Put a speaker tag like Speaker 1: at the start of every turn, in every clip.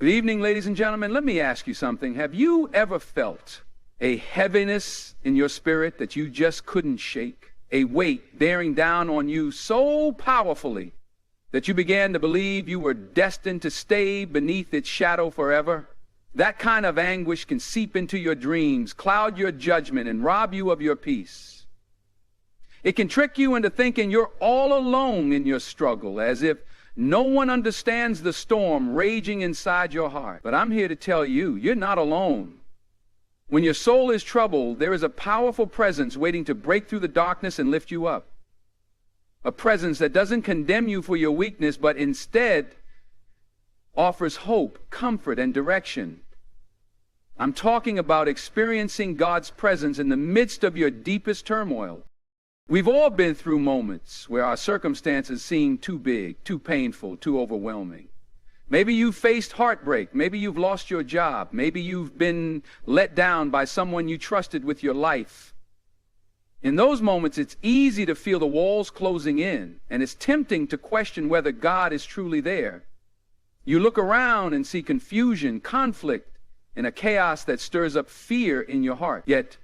Speaker 1: Good evening, ladies and gentlemen. Let me ask you something. Have you ever felt a heaviness in your spirit that you just couldn't shake? A weight bearing down on you so powerfully that you began to believe you were destined to stay beneath its shadow forever? That kind of anguish can seep into your dreams, cloud your judgment, and rob you of your peace. It can trick you into thinking you're all alone in your struggle, as if no one understands the storm raging inside your heart. But I'm here to tell you, you're not alone. When your soul is troubled, there is a powerful presence waiting to break through the darkness and lift you up. A presence that doesn't condemn you for your weakness, but instead offers hope, comfort, and direction. I'm talking about experiencing God's presence in the midst of your deepest turmoil. We've all been through moments where our circumstances seem too big, too painful, too overwhelming. Maybe you've faced heartbreak. Maybe you've lost your job. Maybe you've been let down by someone you trusted with your life. In those moments, it's easy to feel the walls closing in, and it's tempting to question whether God is truly there. You look around and see confusion, conflict, and a chaos that stirs up fear in your heart. Yet,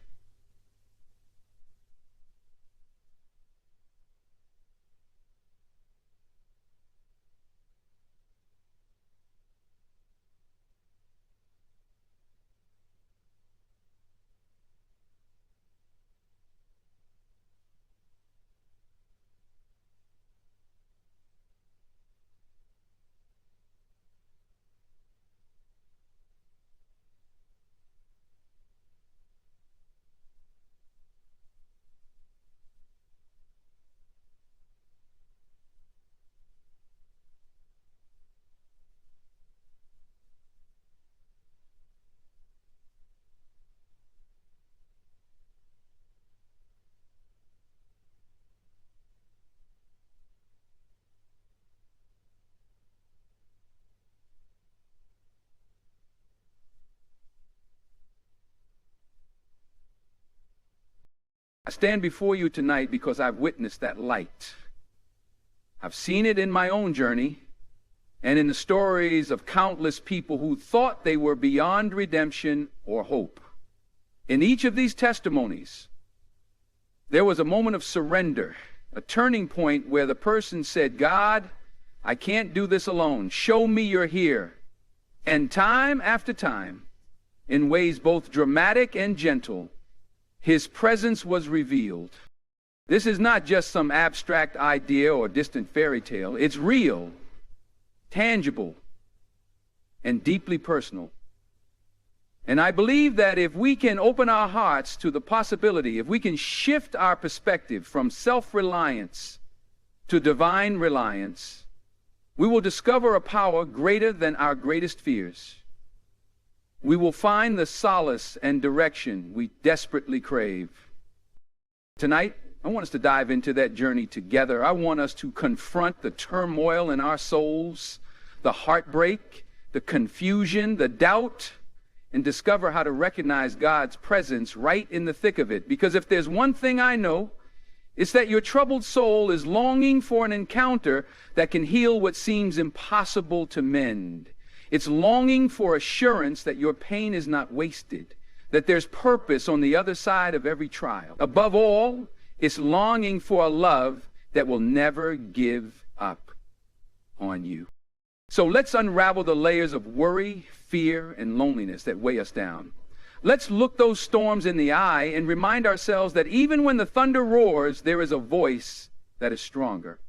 Speaker 1: I stand before you tonight because I've witnessed that light. I've seen it in my own journey and in the stories of countless people who thought they were beyond redemption or hope. In each of these testimonies, there was a moment of surrender, a turning point where the person said, God, I can't do this alone. Show me you're here. And time after time, in ways both dramatic and gentle, His presence was revealed. This is not just some abstract idea or distant fairy tale. It's real, tangible, and deeply personal. And I believe that if we can open our hearts to the possibility, if we can shift our perspective from self-reliance to divine reliance, we will discover a power greater than our greatest fears. We will find the solace and direction we desperately crave. Tonight, I want us to dive into that journey together. I want us to confront the turmoil in our souls, the heartbreak, the confusion, the doubt, and discover how to recognize God's presence right in the thick of it. Because if there's one thing I know, it's that your troubled soul is longing for an encounter that can heal what seems impossible to mend. It's longing for assurance that your pain is not wasted, that there's purpose on the other side of every trial. Above all, it's longing for a love that will never give up on you. So let's unravel the layers of worry, fear, and loneliness that weigh us down. Let's look those storms in the eye and remind ourselves that even when the thunder roars, there is a voice that is stronger.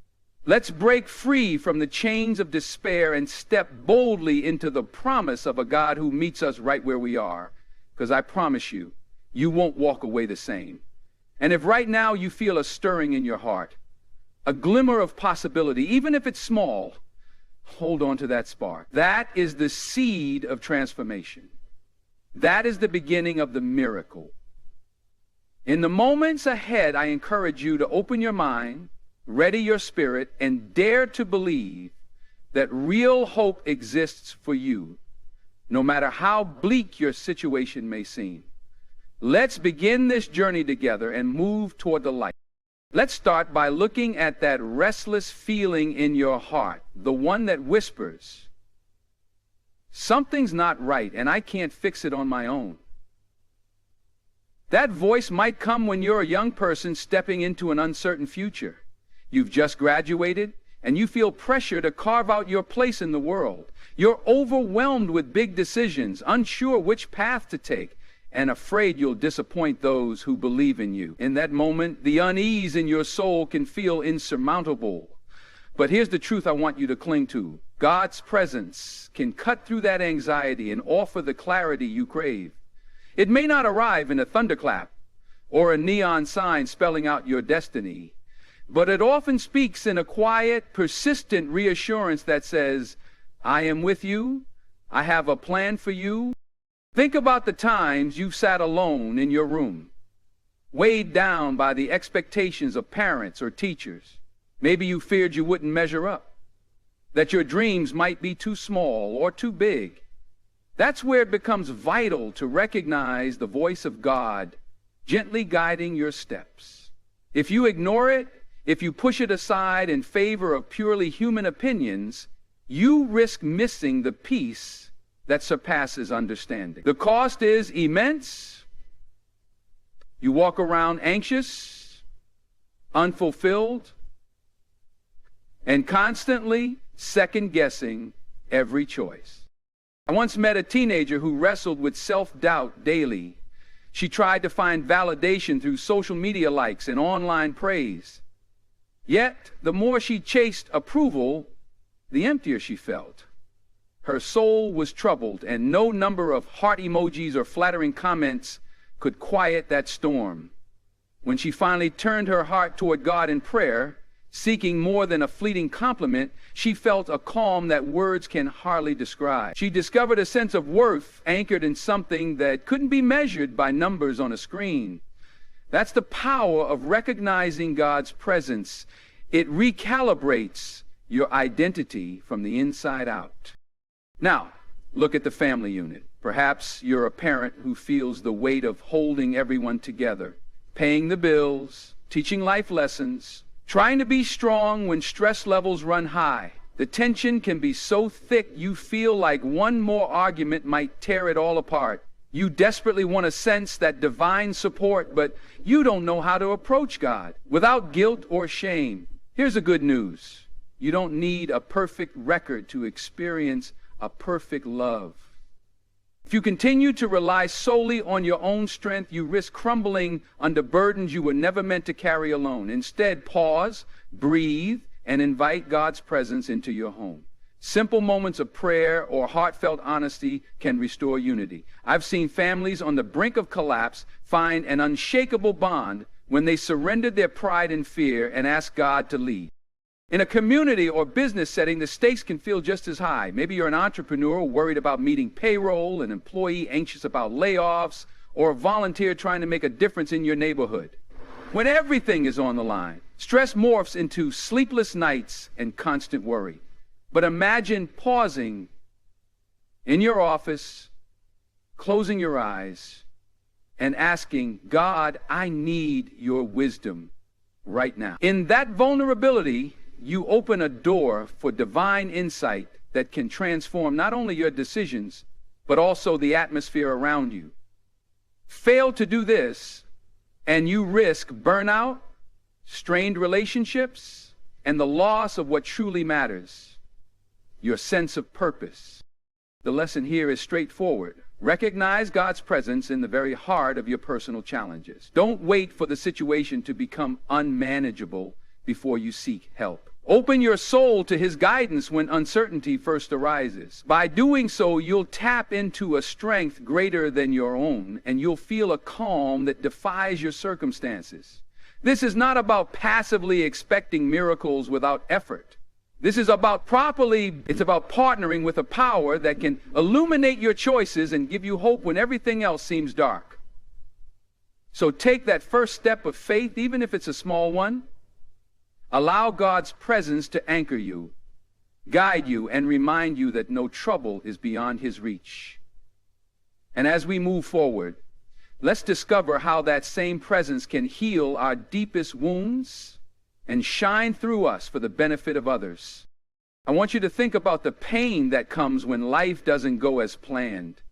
Speaker 1: Let's break free from the chains of despair and step boldly into the promise of a God who meets us right where we are. Because I promise you, you won't walk away the same. And if right now you feel a stirring in your heart, a glimmer of possibility, even if it's small, hold on to that spark. That is the seed of transformation. That is the beginning of the miracle. In the moments ahead, I encourage you to open your mind, ready your spirit, and dare to believe that real hope exists for you, no matter how bleak your situation may seem. Let's begin this journey together and move toward the light. Let's start by looking at that restless feeling in your heart, the one that whispers, Something's not right, and I can't fix it on my own. That voice might come when you're a young person stepping into an uncertain future. You've just graduated, and you feel pressure to carve out your place in the world. You're overwhelmed with big decisions, unsure which path to take, and afraid you'll disappoint those who believe in you. In that moment, the unease in your soul can feel insurmountable. But here's the truth I want you to cling to. God's presence can cut through that anxiety and offer the clarity you crave. It may not arrive in a thunderclap or a neon sign spelling out your destiny, but it often speaks in a quiet, persistent reassurance that says, I am with you, I have a plan for you. Think about the times you've sat alone in your room, weighed down by the expectations of parents or teachers. Maybe you feared you wouldn't measure up, that your dreams might be too small or too big. That's where it becomes vital to recognize the voice of God gently guiding your steps. If you ignore it, if you push it aside in favor of purely human opinions, you risk missing the peace that surpasses understanding. The cost is immense. You walk around anxious, unfulfilled, and constantly second-guessing every choice. I once met a teenager who wrestled with self-doubt daily. She tried to find validation through social media likes and online praise. Yet, the more she chased approval, the emptier she felt. Her soul was troubled, and no number of heart emojis or flattering comments could quiet that storm. When she finally turned her heart toward God in prayer, seeking more than a fleeting compliment, she felt a calm that words can hardly describe. She discovered a sense of worth anchored in something that couldn't be measured by numbers on a screen. That's the power of recognizing God's presence. It recalibrates your identity from the inside out. Now, look at the family unit. Perhaps you're a parent who feels the weight of holding everyone together, paying the bills, teaching life lessons, trying to be strong when stress levels run high. The tension can be so thick you feel like one more argument might tear it all apart. You desperately want to sense that divine support, but you don't know how to approach God without guilt or shame. Here's the good news. You don't need a perfect record to experience a perfect love. If you continue to rely solely on your own strength, you risk crumbling under burdens you were never meant to carry alone. Instead, pause, breathe, and invite God's presence into your home. Simple moments of prayer or heartfelt honesty can restore unity. I've seen families on the brink of collapse find an unshakable bond when they surrendered their pride and fear and asked God to lead. In a community or business setting, the stakes can feel just as high. Maybe you're an entrepreneur worried about meeting payroll, an employee anxious about layoffs, or a volunteer trying to make a difference in your neighborhood. When everything is on the line, stress morphs into sleepless nights and constant worry. But imagine pausing in your office, closing your eyes, and asking, God, I need your wisdom right now. In that vulnerability, you open a door for divine insight that can transform not only your decisions, but also the atmosphere around you. Fail to do this, and you risk burnout, strained relationships, and the loss of what truly matters, your sense of purpose. The lesson here is straightforward. Recognize God's presence in the very heart of your personal challenges. Don't wait for the situation to become unmanageable before you seek help. Open your soul to His guidance when uncertainty first arises. By doing so, you'll tap into a strength greater than your own, and you'll feel a calm that defies your circumstances. This is not about passively expecting miracles without effort. It's about partnering with a power that can illuminate your choices and give you hope when everything else seems dark. So take that first step of faith, even if it's a small one. Allow God's presence to anchor you, guide you, and remind you that no trouble is beyond His reach. And as we move forward, let's discover how that same presence can heal our deepest wounds and shine through us for the benefit of others. I want you to think about the pain that comes when life doesn't go as planned.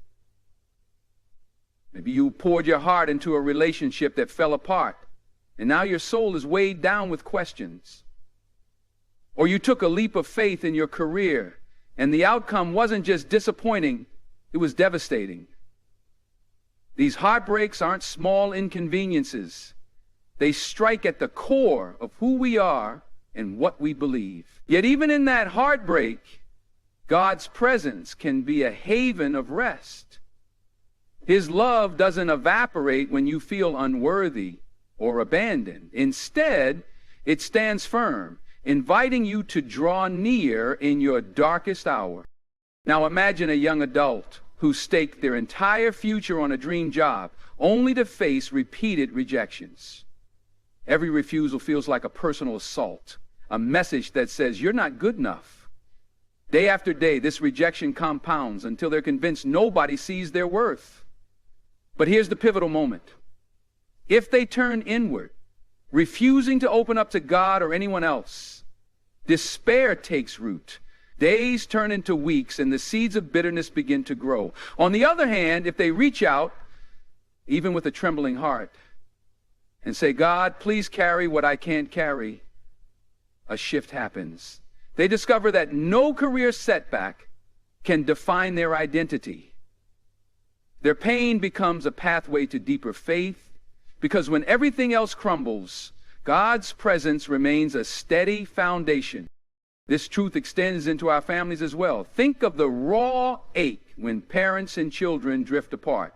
Speaker 1: Maybe you poured your heart into a relationship that fell apart, and now your soul is weighed down with questions. Or you took a leap of faith in your career, and the outcome wasn't just disappointing, it was devastating. These heartbreaks aren't small inconveniences. They strike at the core of who we are and what we believe. Yet even in that heartbreak, God's presence can be a haven of rest. His love doesn't evaporate when you feel unworthy or abandoned. Instead, it stands firm, inviting you to draw near in your darkest hour. Now imagine a young adult who staked their entire future on a dream job, only to face repeated rejections. Every refusal feels like a personal assault, a message that says you're not good enough. Day after day, this rejection compounds until they're convinced nobody sees their worth. But here's the pivotal moment. If they turn inward, refusing to open up to God or anyone else, despair takes root. Days turn into weeks, and the seeds of bitterness begin to grow. On the other hand, if they reach out, even with a trembling heart, and say, God, please carry what I can't carry, a shift happens. They discover that no career setback can define their identity. Their pain becomes a pathway to deeper faith, because when everything else crumbles, God's presence remains a steady foundation. This truth extends into our families as well. Think of the raw ache when parents and children drift apart.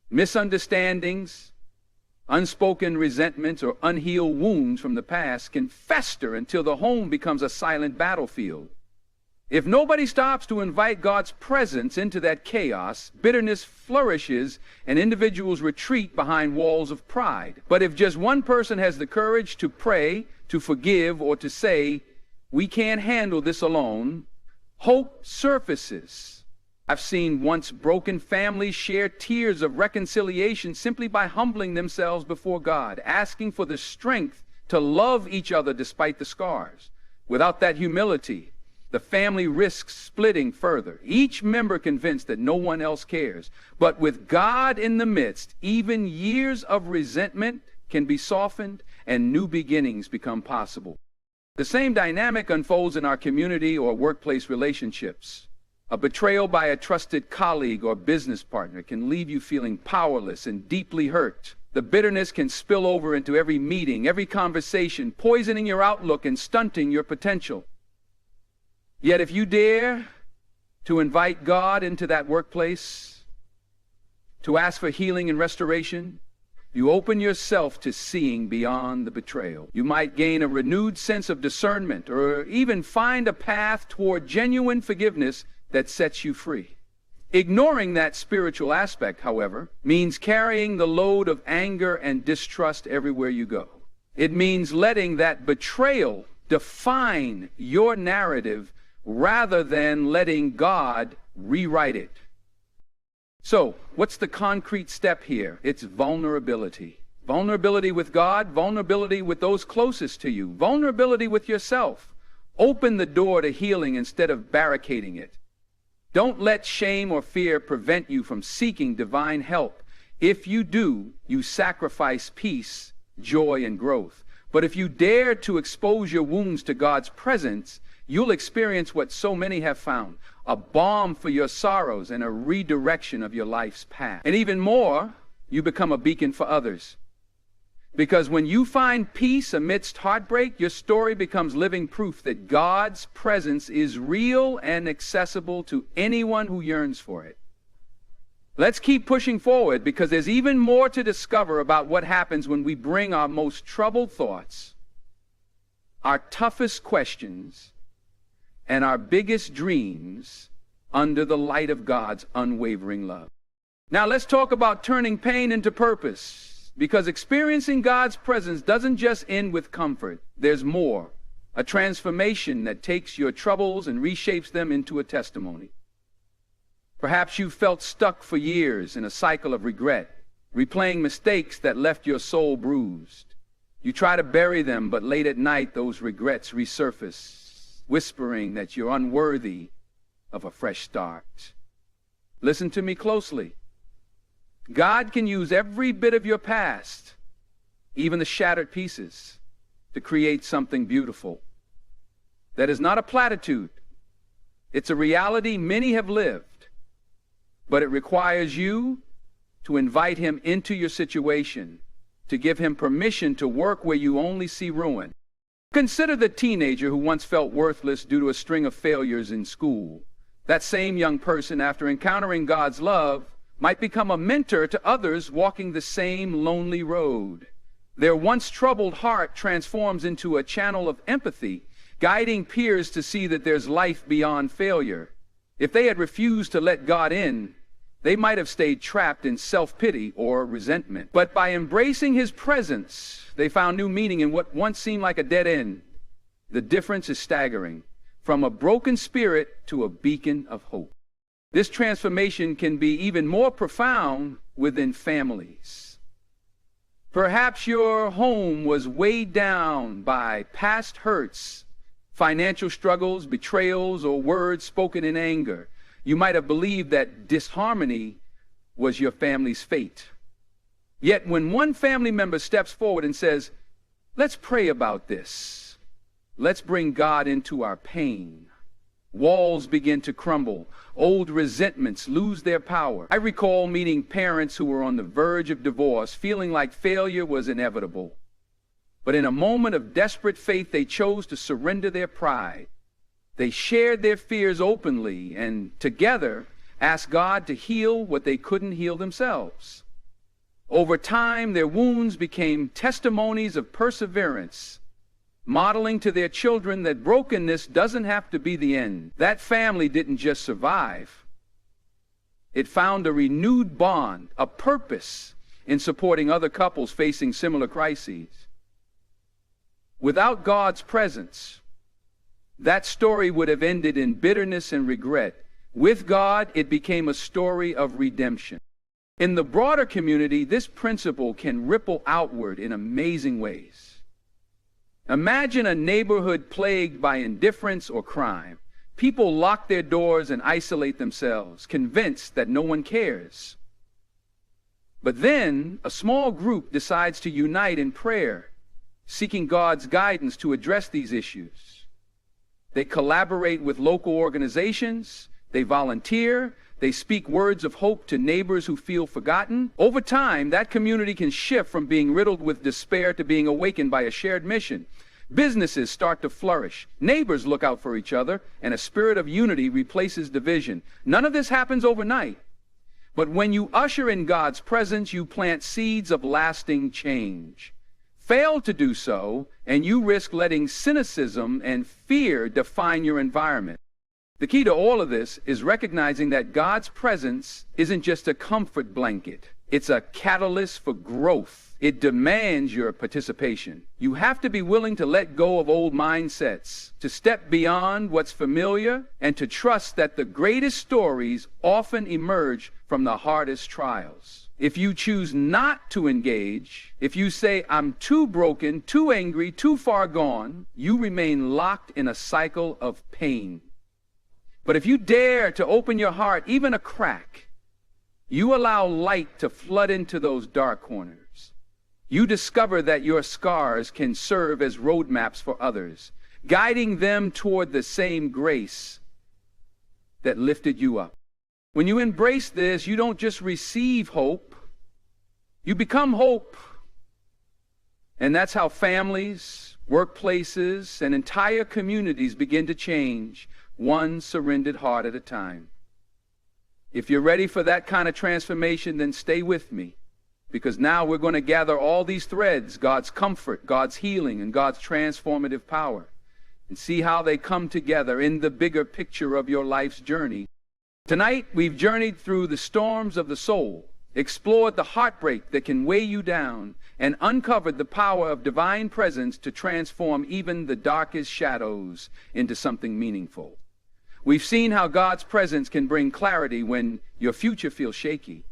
Speaker 1: Misunderstandings, unspoken resentments, or unhealed wounds from the past can fester until the home becomes a silent battlefield. If nobody stops to invite God's presence into that chaos, bitterness flourishes and individuals retreat behind walls of pride. But if just one person has the courage to pray, to forgive, or to say, we can't handle this alone, hope surfaces. I've seen once broken families share tears of reconciliation simply by humbling themselves before God, asking for the strength to love each other despite the scars. Without that humility, the family risks splitting further, each member convinced that no one else cares. But with God in the midst, even years of resentment can be softened and new beginnings become possible. The same dynamic unfolds in our community or workplace relationships. A betrayal by a trusted colleague or business partner can leave you feeling powerless and deeply hurt. The bitterness can spill over into every meeting, every conversation, poisoning your outlook and stunting your potential. Yet if you dare to invite God into that workplace, to ask for healing and restoration, you open yourself to seeing beyond the betrayal. You might gain a renewed sense of discernment or even find a path toward genuine forgiveness that sets you free. Ignoring that spiritual aspect, however, means carrying the load of anger and distrust everywhere you go. It means letting that betrayal define your narrative rather than letting God rewrite it. So, what's the concrete step here? It's vulnerability. Vulnerability with God, vulnerability with those closest to you, vulnerability with yourself. Open the door to healing instead of barricading it. Don't let shame or fear prevent you from seeking divine help. If you do, you sacrifice peace, joy, and growth. But if you dare to expose your wounds to God's presence, you'll experience what so many have found, a balm for your sorrows and a redirection of your life's path. And even more, you become a beacon for others. Because when you find peace amidst heartbreak, your story becomes living proof that God's presence is real and accessible to anyone who yearns for it. Let's keep pushing forward, because there's even more to discover about what happens when we bring our most troubled thoughts, our toughest questions, and our biggest dreams under the light of God's unwavering love. Now let's talk about turning pain into purpose, because experiencing God's presence doesn't just end with comfort. There's more, a transformation that takes your troubles and reshapes them into a testimony. Perhaps you felt stuck for years in a cycle of regret, replaying mistakes that left your soul bruised. You try to bury them, but late at night those regrets resurface. whispering that you're unworthy of a fresh start. Listen to me closely. God can use every bit of your past, even the shattered pieces, to create something beautiful. That is not a platitude. It's a reality many have lived, but it requires you to invite him into your situation, to give him permission to work where you only see ruin. Consider the teenager who once felt worthless due to a string of failures in school. That same young person, after encountering God's love, might become a mentor to others walking the same lonely road. Their once troubled heart transforms into a channel of empathy, guiding peers to see that there's life beyond failure. If they had refused to let God in, they might have stayed trapped in self-pity or resentment. But by embracing his presence, they found new meaning in what once seemed like a dead end. The difference is staggering, from a broken spirit to a beacon of hope. This transformation can be even more profound within families. Perhaps your home was weighed down by past hurts, financial struggles, betrayals, or words spoken in anger. You might have believed that disharmony was your family's fate. Yet when one family member steps forward and says, "Let's pray about this. Let's bring God into our pain," walls begin to crumble. Old resentments lose their power. I recall meeting parents who were on the verge of divorce, feeling like failure was inevitable. But in a moment of desperate faith, they chose to surrender their pride. They shared their fears openly and together asked God to heal what they couldn't heal themselves. Over time, their wounds became testimonies of perseverance, modeling to their children that brokenness doesn't have to be the end. That family didn't just survive. It found a renewed bond, a purpose in supporting other couples facing similar crises. Without God's presence, that story would have ended in bitterness and regret. With God, it became a story of redemption. In the broader community, this principle can ripple outward in amazing ways. Imagine a neighborhood plagued by indifference or crime. People lock their doors and isolate themselves, convinced that no one cares. But then, a small group decides to unite in prayer, seeking God's guidance to address these issues. They collaborate with local organizations, they volunteer, they speak words of hope to neighbors who feel forgotten. Over time, that community can shift from being riddled with despair to being awakened by a shared mission. Businesses start to flourish, neighbors look out for each other, and a spirit of unity replaces division. None of this happens overnight. But when you usher in God's presence, you plant seeds of lasting change. Fail to do so, and you risk letting cynicism and fear define your environment. The key to all of this is recognizing that God's presence isn't just a comfort blanket. It's a catalyst for growth. It demands your participation. You have to be willing to let go of old mindsets, to step beyond what's familiar, and to trust that the greatest stories often emerge from the hardest trials. If you choose not to engage, if you say, "I'm too broken, too angry, too far gone," you remain locked in a cycle of pain. But if you dare to open your heart, even a crack, you allow light to flood into those dark corners. You discover that your scars can serve as roadmaps for others, guiding them toward the same grace that lifted you up. When you embrace this, you don't just receive hope, you become hope. And that's how families, workplaces, and entire communities begin to change, one surrendered heart at a time. If you're ready for that kind of transformation, then stay with me, because now we're going to gather all these threads, God's comfort, God's healing, and God's transformative power, and see how they come together in the bigger picture of your life's journey. Tonight, we've journeyed through the storms of the soul, explored the heartbreak that can weigh you down, and uncovered the power of divine presence to transform even the darkest shadows into something meaningful. We've seen how God's presence can bring clarity when your future feels shaky,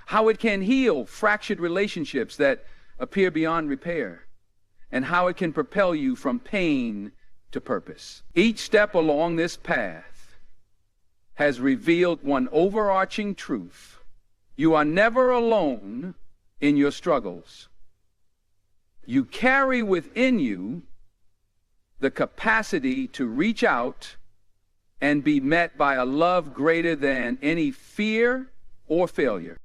Speaker 1: how it can heal fractured relationships that appear beyond repair, and how it can propel you from pain to purpose. Each step along this path has revealed one overarching truth. You are never alone in your struggles. You carry within you the capacity to reach out and be met by a love greater than any fear or failure.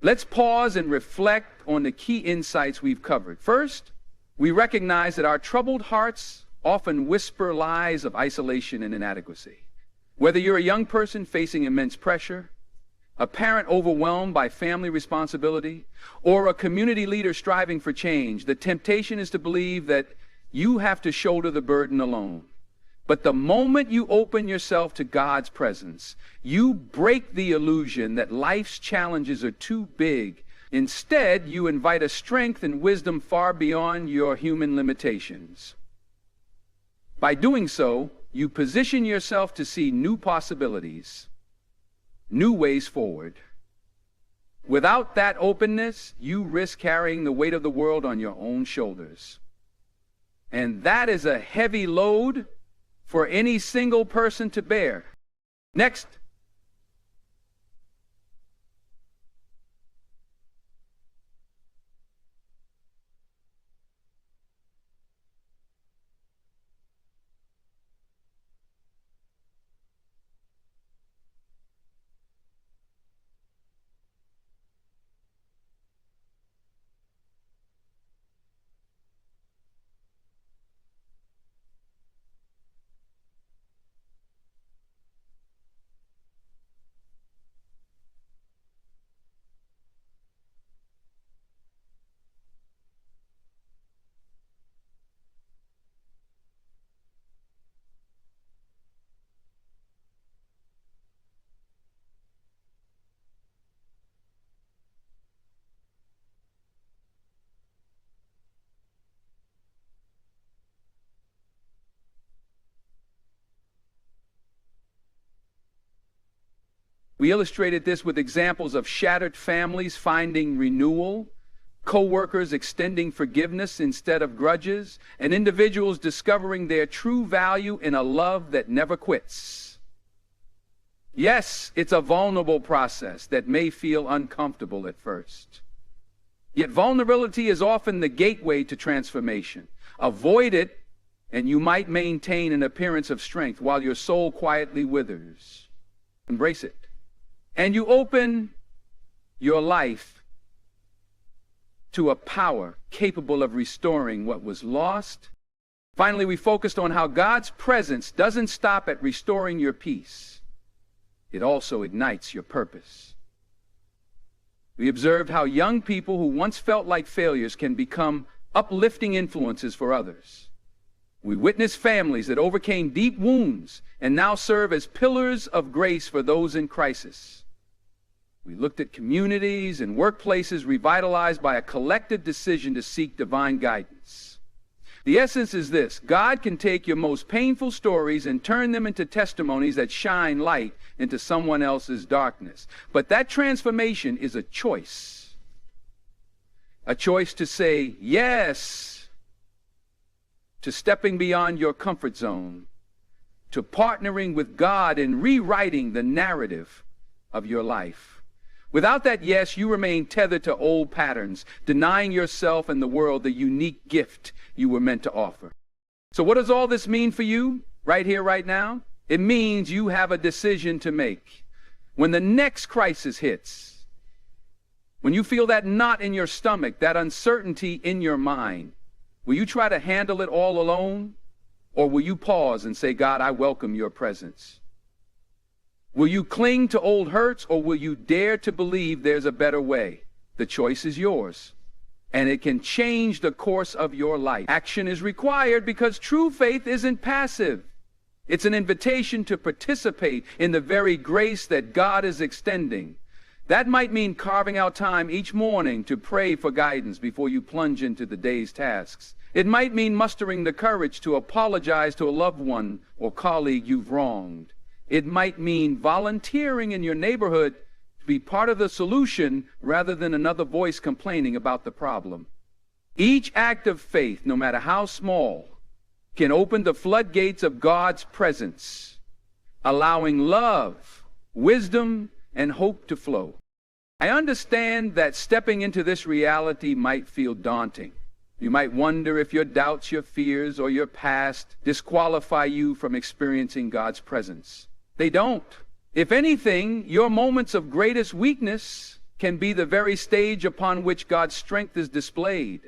Speaker 1: Let's pause and reflect on the key insights we've covered. First, we recognize that our troubled hearts often whisper lies of isolation and inadequacy. Whether you're a young person facing immense pressure, a parent overwhelmed by family responsibility, or a community leader striving for change, the temptation is to believe that you have to shoulder the burden alone. But the moment you open yourself to God's presence, you break the illusion that life's challenges are too big. Instead, you invite a strength and wisdom far beyond your human limitations. By doing so, you position yourself to see new possibilities, new ways forward. Without that openness, you risk carrying the weight of the world on your own shoulders. And that is a heavy load for any single person to bear. Next. We illustrated this with examples of shattered families finding renewal, co-workers extending forgiveness instead of grudges, and individuals discovering their true value in a love that never quits. Yes, it's a vulnerable process that may feel uncomfortable at first. Yet vulnerability is often the gateway to transformation. Avoid it, and you might maintain an appearance of strength while your soul quietly withers. Embrace it. And you open your life to a power capable of restoring what was lost. Finally, we focused on how God's presence doesn't stop at restoring your peace. It also ignites your purpose. We observed how young people who once felt like failures can become uplifting influences for others. We witnessed families that overcame deep wounds and now serve as pillars of grace for those in crisis. We looked at communities and workplaces revitalized by a collective decision to seek divine guidance. The essence is this: God can take your most painful stories and turn them into testimonies that shine light into someone else's darkness. But that transformation is a choice. A choice to say yes to stepping beyond your comfort zone, to partnering with God in rewriting the narrative of your life. Without that yes, you remain tethered to old patterns, denying yourself and the world the unique gift you were meant to offer. So what does all this mean for you, right here, right now? It means you have a decision to make. When the next crisis hits, when you feel that knot in your stomach, that uncertainty in your mind, will you try to handle it all alone? Or will you pause and say, God, I welcome your presence? Will you cling to old hurts, or will you dare to believe there's a better way? The choice is yours, and it can change the course of your life. Action is required because true faith isn't passive. It's an invitation to participate in the very grace that God is extending. That might mean carving out time each morning to pray for guidance before you plunge into the day's tasks. It might mean mustering the courage to apologize to a loved one or colleague you've wronged. It might mean volunteering in your neighborhood to be part of the solution rather than another voice complaining about the problem. Each act of faith, no matter how small, can open the floodgates of God's presence, allowing love, wisdom, and hope to flow. I understand that stepping into this reality might feel daunting. You might wonder if your doubts, your fears, or your past disqualify you from experiencing God's presence. They don't. If anything, your moments of greatest weakness can be the very stage upon which God's strength is displayed.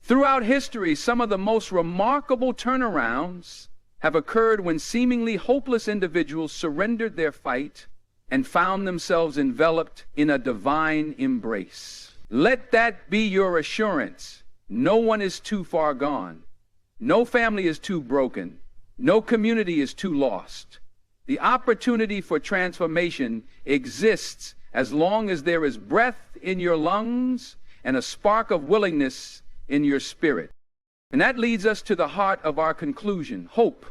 Speaker 1: Throughout history, some of the most remarkable turnarounds have occurred when seemingly hopeless individuals surrendered their fight and found themselves enveloped in a divine embrace. Let that be your assurance. No one is too far gone. No family is too broken. No community is too lost. The opportunity for transformation exists as long as there is breath in your lungs and a spark of willingness in your spirit. And that leads us to the heart of our conclusion: hope.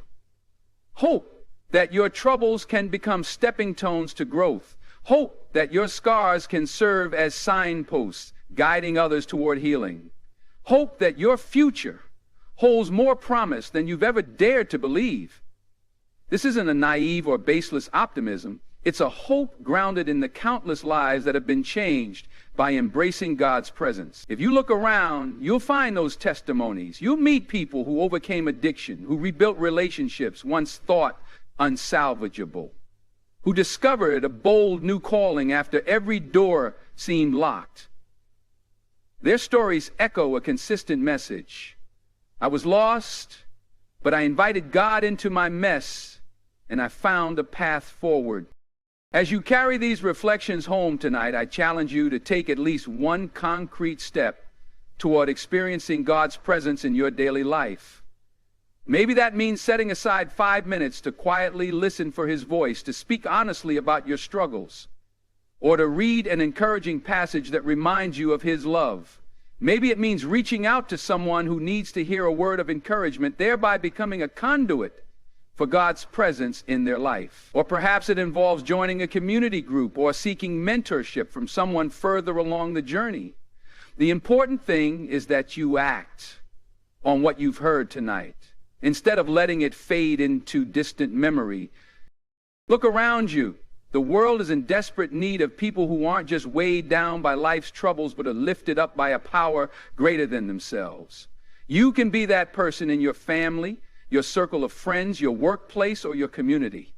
Speaker 1: Hope that your troubles can become stepping stones to growth. Hope that your scars can serve as signposts, guiding others toward healing. Hope that your future holds more promise than you've ever dared to believe. This isn't a naive or baseless optimism. It's a hope grounded in the countless lives that have been changed by embracing God's presence. If you look around, you'll find those testimonies. You'll meet people who overcame addiction, who rebuilt relationships once thought unsalvageable, who discovered a bold new calling after every door seemed locked. Their stories echo a consistent message. I was lost, but I invited God into my mess, and I found a path forward. As you carry these reflections home tonight, I challenge you to take at least one concrete step toward experiencing God's presence in your daily life. Maybe that means setting aside 5 minutes to quietly listen for His voice, to speak honestly about your struggles, or to read an encouraging passage that reminds you of His love. Maybe it means reaching out to someone who needs to hear a word of encouragement, thereby becoming a conduit for God's presence in their life. Or perhaps it involves joining a community group or seeking mentorship from someone further along the journey. The important thing is that you act on what you've heard tonight, instead of letting it fade into distant memory. Look around you. The world is in desperate need of people who aren't just weighed down by life's troubles, but are lifted up by a power greater than themselves. You can be that person in your family, your circle of friends, your workplace, or your community.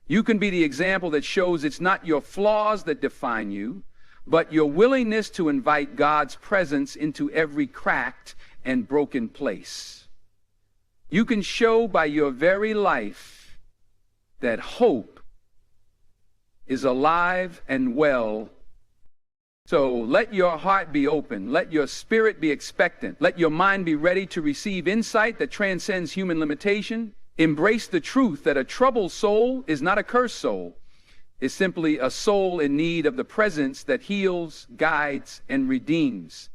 Speaker 1: You can be the example that shows it's not your flaws that define you, but your willingness to invite God's presence into every cracked and broken place. You can show by your very life that hope is alive and well. So let your heart be open. Let your spirit be expectant. Let your mind be ready to receive insight that transcends human limitation. Embrace the truth that a troubled soul is not a cursed soul. It's simply a soul in need of the presence that heals, guides, and redeems.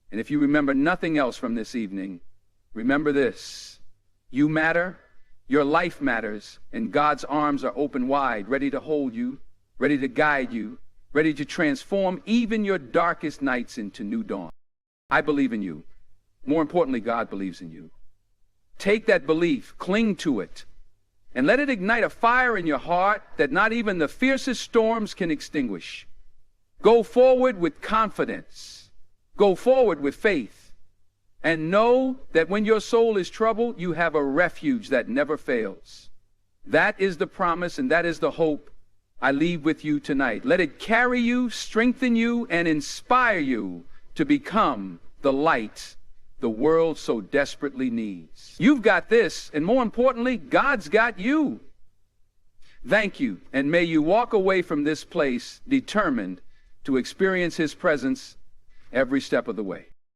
Speaker 1: And if you remember nothing else from this evening, remember this: you matter, your life matters, and God's arms are open wide, ready to hold you, ready to guide you, ready to transform even your darkest nights into new dawn. I believe in you. More importantly, God believes in you. Take that belief, cling to it, and let it ignite a fire in your heart that not even the fiercest storms can extinguish. Go forward with confidence. Go forward with faith. And know that when your soul is troubled, you have a refuge that never fails. That is the promise, and that is the hope I leave with you tonight. Let it carry you, strengthen you, and inspire you to become the light the world so desperately needs. You've got this, and more importantly, God's got you. Thank you, and may you walk away from this place determined to experience His presence every step of the way.